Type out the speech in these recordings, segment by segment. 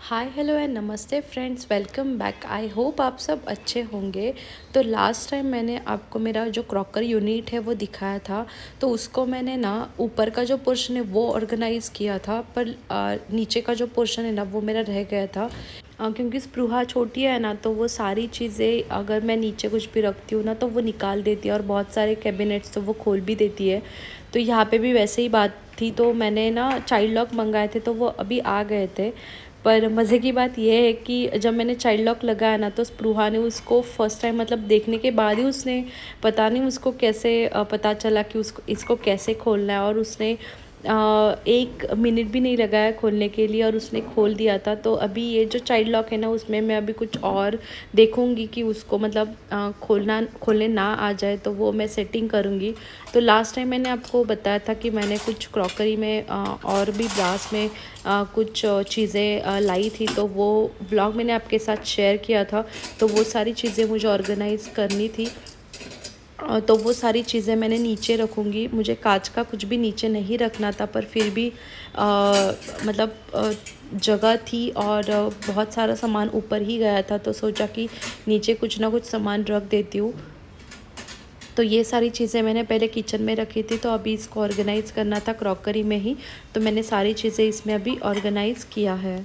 Hi hello and नमस्ते friends, welcome back. I hope आप सब अच्छे होंगे। तो लास्ट टाइम मैंने आपको मेरा जो क्रॉकर यूनिट है वो दिखाया था। तो उसको मैंने ना ऊपर का जो पोर्शन है वो ऑर्गेनाइज़ किया था, पर नीचे का जो पोर्शन है ना वो मेरा रह गया था। क्योंकि स्प्रूहा छोटी है ना, तो वो सारी चीज़ें अगर मैं नीचे कुछ भी रखती हूँ ना तो वो निकाल देती है, और बहुत सारे कैबिनेट्स तो वो खोल भी देती है। तो यहाँ पे भी वैसे ही बात थी। तो मैंने ना चाइल्ड लॉक मंगाए थे, तो वो अभी आ गए थे। पर मज़े की बात यह है कि जब मैंने चाइल्ड लॉक लगाया ना, तो स्प्रूहा ने उसको फर्स्ट टाइम मतलब देखने के बाद ही उसने, पता नहीं उसको कैसे पता चला कि उसको इसको कैसे खोलना है, और उसने 1 मिनट भी नहीं लगाया खोलने के लिए और उसने खोल दिया था। तो अभी ये जो चाइल्ड लॉक है ना, उसमें मैं अभी कुछ और देखूंगी कि उसको मतलब खोलने ना आ जाए, तो वो मैं सेटिंग करूँगी। तो लास्ट टाइम मैंने आपको बताया था कि मैंने कुछ क्रॉकरी में और भी ब्रास में कुछ चीज़ें लाई थी, तो वो व्लॉग मैंने आपके साथ शेयर किया था। तो वो सारी चीज़ें मुझे ऑर्गेनाइज़ करनी थी। तो वो सारी चीज़ें मैंने नीचे रखूँगी। मुझे कांच का कुछ भी नीचे नहीं रखना था, पर फिर भी मतलब जगह थी, और बहुत सारा सामान ऊपर ही गया था, तो सोचा कि नीचे कुछ ना कुछ सामान रख देती हूँ। तो ये सारी चीज़ें मैंने पहले किचन में रखी थी, तो अभी इसको ऑर्गेनाइज़ करना था क्रॉकरी में ही। तो मैंने सारी चीज़ें इसमें अभी ऑर्गेनाइज़ किया है।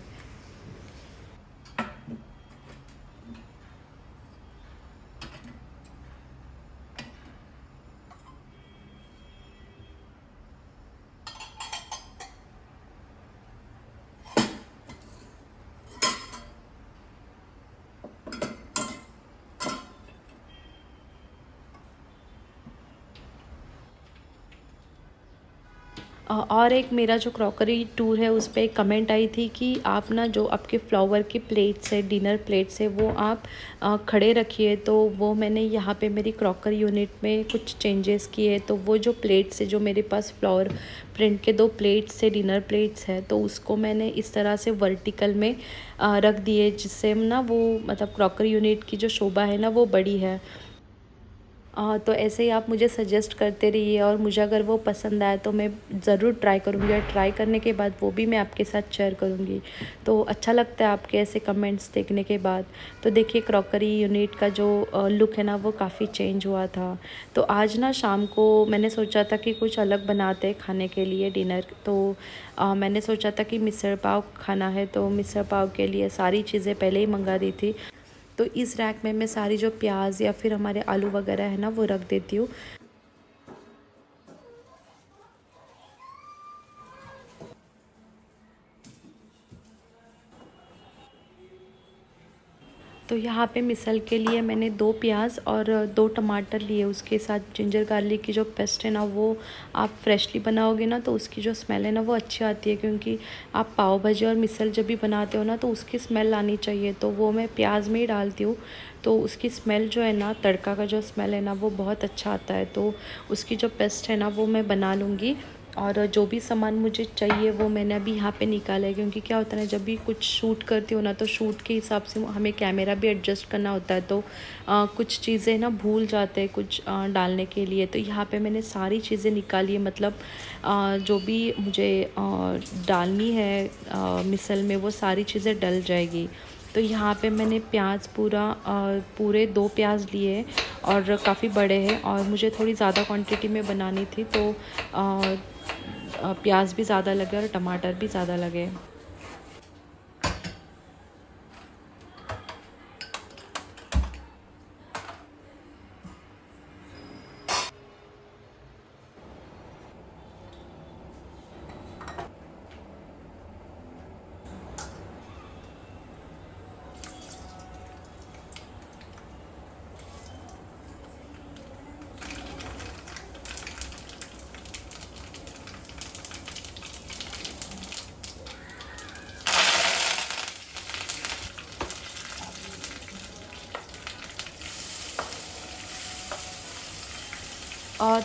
और एक मेरा जो क्रॉकरी टूर है उस पे एक कमेंट आई थी कि आप ना जो आपके फ्लावर की प्लेट्स है, डिनर प्लेट्स है, वो आप खड़े रखिए। तो वो मैंने यहाँ पे मेरी क्रॉकरी यूनिट में कुछ चेंजेस किए। तो वो जो प्लेट्स है, जो मेरे पास फ्लावर प्रिंट के 2 प्लेट्स है, डिनर प्लेट्स है, तो उसको मैंने इस तरह से वर्टिकल में रख दिए, जिससे ना वो मतलब क्रॉकरी यूनिट की जो शोभा है ना वो बड़ी है। तो ऐसे ही आप मुझे सजेस्ट करते रहिए, और मुझे अगर वो पसंद आए तो मैं ज़रूर ट्राई करूँगी, और ट्राई करने के बाद वो भी मैं आपके साथ शेयर करूँगी। तो अच्छा लगता है आपके ऐसे कमेंट्स देखने के बाद। तो देखिए, क्रॉकरी यूनिट का जो लुक है ना वो काफ़ी चेंज हुआ था। तो आज ना शाम को मैंने सोचा था कि कुछ अलग बनाते हैं खाने के लिए डिनर। तो मैंने सोचा था कि मिसल पाव खाना है, तो मिसल पाव के लिए सारी चीज़ें पहले ही मंगा दी थी। तो इस रैक में मैं सारी जो प्याज या फिर हमारे आलू वगैरह है ना वो रख देती हूँ। तो यहाँ पे मिसल के लिए मैंने 2 प्याज और 2 टमाटर लिए। उसके साथ जिंजर गार्लिक की जो पेस्ट है ना, वो आप फ्रेशली बनाओगे ना तो उसकी जो स्मेल है ना वो अच्छी आती है, क्योंकि आप पाव भाजी और मिसल जब भी बनाते हो ना तो उसकी स्मेल आनी चाहिए। तो वो मैं प्याज में ही डालती हूँ, तो उसकी स्मेल जो है ना, तड़का का जो स्मेल है ना वो बहुत अच्छा आता है। तो उसकी जो पेस्ट है ना वो मैं बना लूँगी। और जो भी सामान मुझे चाहिए वो मैंने अभी यहाँ पे निकाला है, क्योंकि क्या होता है ना, जब भी कुछ शूट करती हूँ ना तो शूट के हिसाब से हमें कैमरा भी एडजस्ट करना होता है। तो कुछ चीज़ें ना भूल जाते हैं कुछ डालने के लिए। तो यहाँ पे मैंने सारी चीज़ें निकाली है, मतलब जो भी मुझे डालनी है मिसल में, वो सारी चीज़ें डल जाएगी। तो यहाँ पे मैंने प्याज पूरे 2 प्याज लिए, और काफ़ी बड़े हैं, और मुझे थोड़ी ज़्यादा क्वांटिटी में बनानी थी। तो प्याज भी ज़्यादा लगे और टमाटर भी ज़्यादा लगे।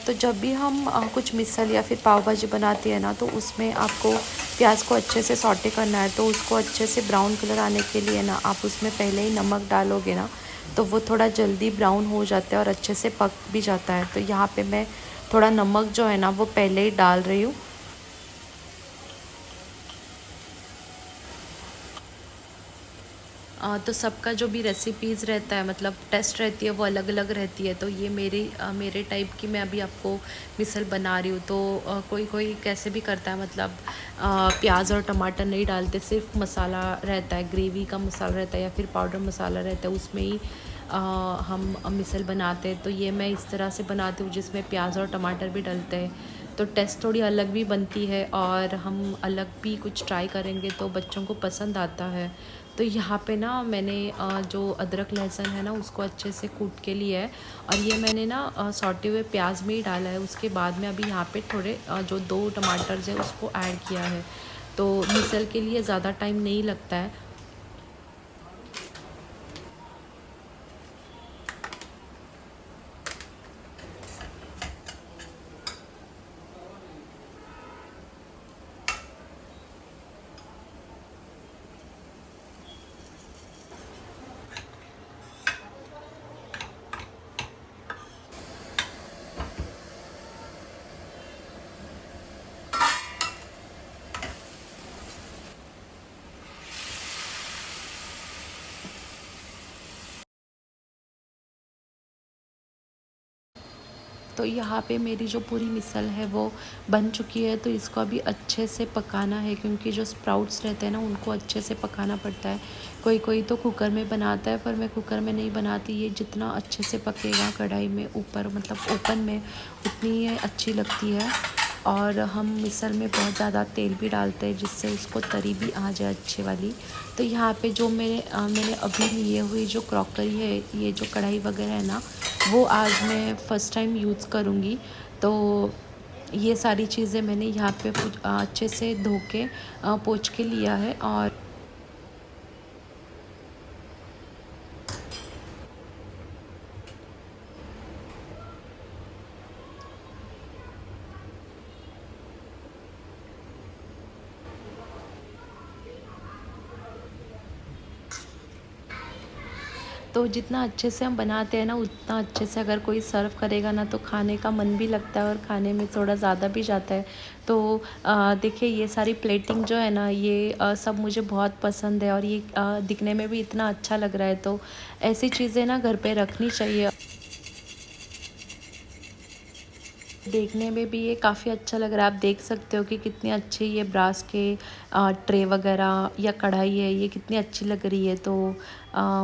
तो जब भी हम कुछ मिसल या फिर पाव भाजी बनाते हैं ना, तो उसमें आपको प्याज को अच्छे से सॉटे करना है। तो उसको अच्छे से ब्राउन कलर आने के लिए ना आप उसमें पहले ही नमक डालोगे ना, तो वो थोड़ा जल्दी ब्राउन हो जाता है और अच्छे से पक भी जाता है। तो यहाँ पे मैं थोड़ा नमक जो है ना वो पहले ही डाल रही हूँ। तो सबका जो भी रेसिपीज़ रहता है मतलब टेस्ट रहती है वो अलग अलग रहती है। तो ये मेरे टाइप की मैं अभी आपको मिसल बना रही हूँ। तो कोई कोई कैसे भी करता है मतलब प्याज और टमाटर नहीं डालते, सिर्फ मसाला रहता है, ग्रेवी का मसाला रहता है या फिर पाउडर मसाला रहता है, उसमें ही हम मिसल बनाते हैं। तो ये मैं इस तरह से बनाती हूँ जिसमें प्याज और टमाटर भी डलते हैं, तो टेस्ट थोड़ी अलग भी बनती है और हम अलग भी कुछ ट्राई करेंगे तो बच्चों को पसंद आता है। तो यहाँ पे ना मैंने जो अदरक लहसुन है ना उसको अच्छे से कूट के लिया है, और ये मैंने ना सौटे हुए प्याज में ही डाला है। उसके बाद में अभी यहाँ पे थोड़े जो 2 टमाटर है उसको ऐड किया है। तो मिसल के लिए ज़्यादा टाइम नहीं लगता है। तो यहाँ पे मेरी जो पूरी मिसल है वो बन चुकी है। तो इसको अभी अच्छे से पकाना है, क्योंकि जो स्प्राउट्स रहते हैं ना उनको अच्छे से पकाना पड़ता है। कोई कोई तो कुकर में बनाता है, पर मैं कुकर में नहीं बनाती। ये जितना अच्छे से पकेगा कढ़ाई में ऊपर मतलब ओपन में, उतनी ये अच्छी लगती है। और हम मिसल में बहुत ज़्यादा तेल भी डालते हैं जिससे उसको तरी भी आ जाए अच्छी वाली। तो यहाँ पे जो मैंने अभी लिए हुई जो क्रॉकरी है, ये जो कढ़ाई वगैरह है ना, वो आज मैं फ़र्स्ट टाइम यूज़ करूँगी। तो ये सारी चीज़ें मैंने यहाँ पे अच्छे से धो के पोंछ के लिया है। और तो जितना अच्छे से हम बनाते हैं ना उतना अच्छे से अगर कोई सर्व करेगा ना तो खाने का मन भी लगता है और खाने में थोड़ा ज़्यादा भी जाता है। तो देखिए ये सारी प्लेटिंग जो है ना ये सब मुझे बहुत पसंद है, और ये दिखने में भी इतना अच्छा लग रहा है। तो ऐसी चीज़ें ना घर पे रखनी चाहिए। देखने में भी ये काफ़ी अच्छा लग रहा है। आप देख सकते हो कि कितनी अच्छी ये ब्रास के ट्रे वगैरह या कढ़ाई है, ये कितनी अच्छी लग रही है। तो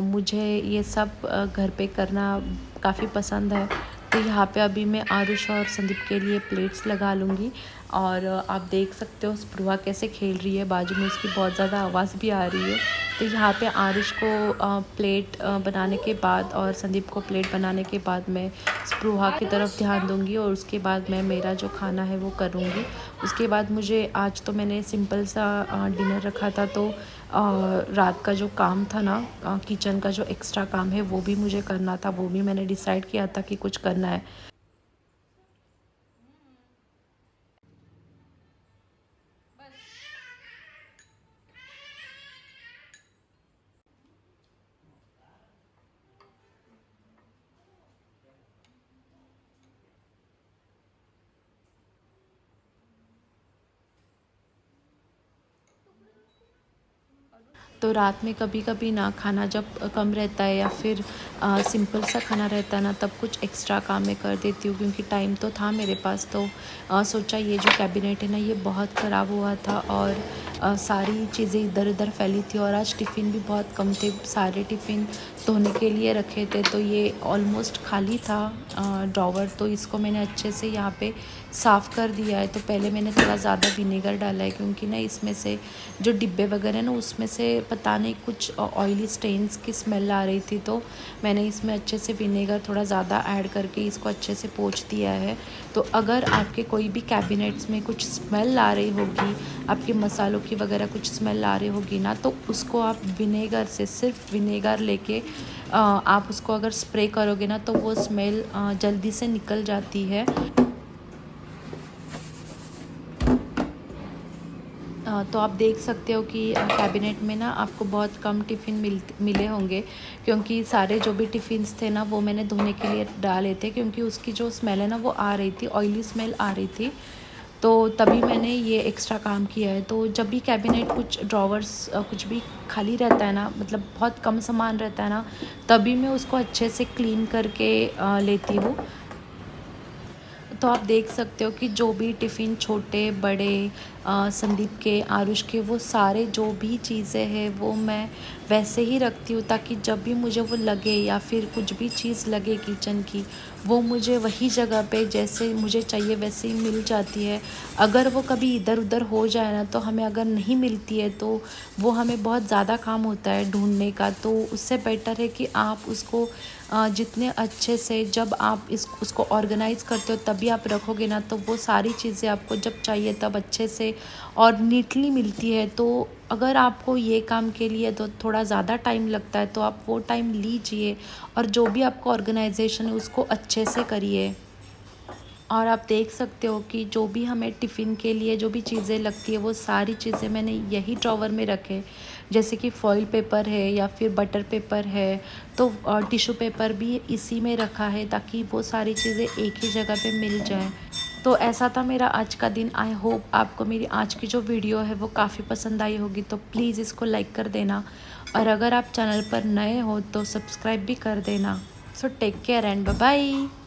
मुझे ये सब घर पे करना काफ़ी पसंद है। तो यहाँ पे अभी मैं आरुष और संदीप के लिए प्लेट्स लगा लूँगी। और आप देख सकते हो स्पृहा कैसे खेल रही है, बाजू में उसकी बहुत ज़्यादा आवाज़ भी आ रही है। तो यहाँ पे आरुष को प्लेट बनाने के बाद और संदीप को प्लेट बनाने के बाद मैं स्पृहा की तरफ ध्यान दूँगी, और उसके बाद मैं मेरा जो खाना है वो करूँगी। उसके बाद मुझे आज तो मैंने सिंपल सा डिनर रखा था। तो रात का जो काम था ना, किचन का जो एक्स्ट्रा काम है वो भी मुझे करना था, वो भी मैंने डिसाइड किया था कि कुछ करना है। तो रात में कभी कभी ना खाना जब कम रहता है या फिर सिंपल सा खाना रहता है ना, तब कुछ एक्स्ट्रा काम मैं कर देती हूँ, क्योंकि टाइम तो था मेरे पास। तो सोचा ये जो कैबिनेट है ना ये बहुत ख़राब हुआ था, और सारी चीज़ें इधर उधर फैली थी, और आज टिफ़िन भी बहुत कम थे, सारे टिफ़िन धोने के लिए रखे थे। तो ये ऑलमोस्ट खाली था ड्रॉवर। तो इसको मैंने अच्छे से यहाँ पे साफ़ कर दिया है। तो पहले मैंने थोड़ा ज़्यादा विनेगर डाला है, क्योंकि ना इसमें से जो डिब्बे वगैरह है ना उसमें से पता नहीं कुछ ऑयली स्टेन्स की स्मेल आ रही थी। तो मैंने इसमें अच्छे से विनेगर थोड़ा ज़्यादा ऐड करके इसको अच्छे से पोंछ दिया है। तो अगर आपके कोई भी कैबिनेट्स में कुछ स्मेल आ रही होगी, आपके मसालों की वगैरह कुछ स्मेल आ रही होगी ना, तो उसको आप विनेगर से, सिर्फ विनेगर लेके आप उसको अगर स्प्रे करोगे ना तो वो स्मेल जल्दी से निकल जाती है। तो आप देख सकते हो कि कैबिनेट में ना आपको बहुत कम टिफ़िन मिले होंगे, क्योंकि सारे जो भी टिफ़िन्स थे ना वो मैंने धोने के लिए डाले थे, क्योंकि उसकी जो स्मेल है ना वो आ रही थी, ऑयली स्मेल आ रही थी। तो तभी मैंने ये एक्स्ट्रा काम किया है। तो जब भी कैबिनेट कुछ ड्रॉवर्स कुछ भी खाली रहता है ना, मतलब बहुत कम सामान रहता है ना, तभी मैं उसको अच्छे से क्लीन करके लेती हूँ। तो आप देख सकते हो कि जो भी टिफ़िन छोटे बड़े संदीप के, आरुष के, वो सारे जो भी चीज़ें हैं वो मैं वैसे ही रखती हूँ, ताकि जब भी मुझे वो लगे या फिर कुछ भी चीज़ लगे किचन की, वो मुझे वही जगह पे जैसे मुझे चाहिए वैसे ही मिल जाती है। अगर वो कभी इधर उधर हो जाए ना, तो हमें अगर नहीं मिलती है तो वो हमें बहुत ज़्यादा काम होता है ढूंढने का। तो उससे बेटर है कि आप उसको जितने अच्छे से जब आप उसको ऑर्गेनाइज़ करते हो तभी आप रखोगे ना, तो वो सारी चीज़ें आपको जब चाहिए तब अच्छे से और नीटली मिलती है। तो अगर आपको ये काम के लिए तो थोड़ा ज़्यादा टाइम लगता है, तो आप वो टाइम लीजिए और जो भी आपका ऑर्गेनाइजेशन है उसको अच्छे से करिए। और आप देख सकते हो कि जो भी हमें टिफ़िन के लिए जो भी चीज़ें लगती है वो सारी चीज़ें मैंने यही ड्रॉवर में रखे। जैसे कि फॉइल पेपर है या फिर बटर पेपर है, तो टिश्यू पेपर भी इसी में रखा है, ताकि वो सारी चीज़ें एक ही जगह पे मिल जाए। तो ऐसा था मेरा आज का दिन। आई होप आपको मेरी आज की जो वीडियो है वो काफ़ी पसंद आई होगी। तो प्लीज़ इसको लाइक कर देना, और अगर आप चैनल पर नए हो तो सब्सक्राइब भी कर देना। So take care and bye bye.